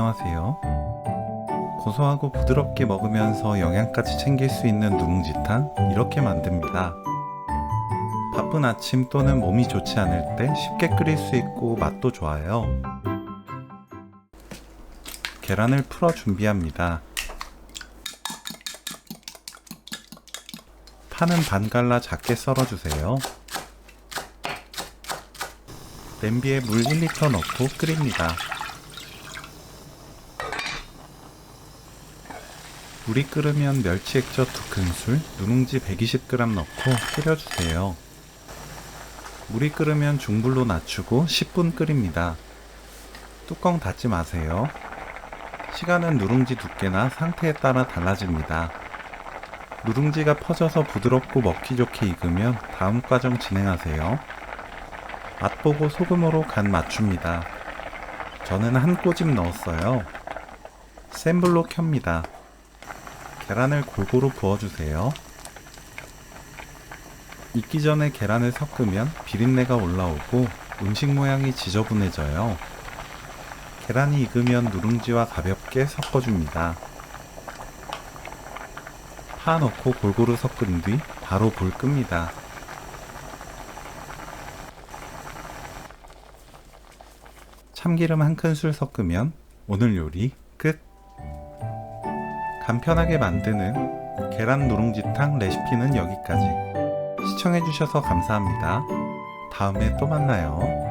안녕하세요. 고소하고 부드럽게 먹으면서 영양까지 챙길 수 있는 누룽지탕 이렇게 만듭니다. 바쁜 아침 또는 몸이 좋지 않을 때 쉽게 끓일 수 있고 맛도 좋아요. 계란을 풀어 준비합니다. 파는 반 갈라 작게 썰어주세요. 냄비에 물 1리터 넣고 끓입니다. 물이 끓으면 멸치 액젓 2큰술, 누룽지 120g 넣고 끓여주세요. 물이 끓으면 중불로 낮추고 10분 끓입니다. 뚜껑 닫지 마세요. 시간은 누룽지 두께나 상태에 따라 달라집니다. 누룽지가 퍼져서 부드럽고 먹기 좋게 익으면 다음 과정 진행하세요. 맛보고 소금으로 간 맞춥니다. 저는 한 꼬집 넣었어요. 센 불로 켭니다. 계란을 골고루 부어주세요. 익기 전에 계란을 섞으면 비린내가 올라오고 음식 모양이 지저분해져요. 계란이 익으면 누룽지와 가볍게 섞어줍니다. 파 넣고 골고루 섞은 뒤 바로 불 끕니다. 참기름 1큰술 섞으면 오늘 요리 끝! 간편하게 만드는 계란 누룽지탕 레시피는 여기까지. 시청해주셔서 감사합니다. 다음에 또 만나요.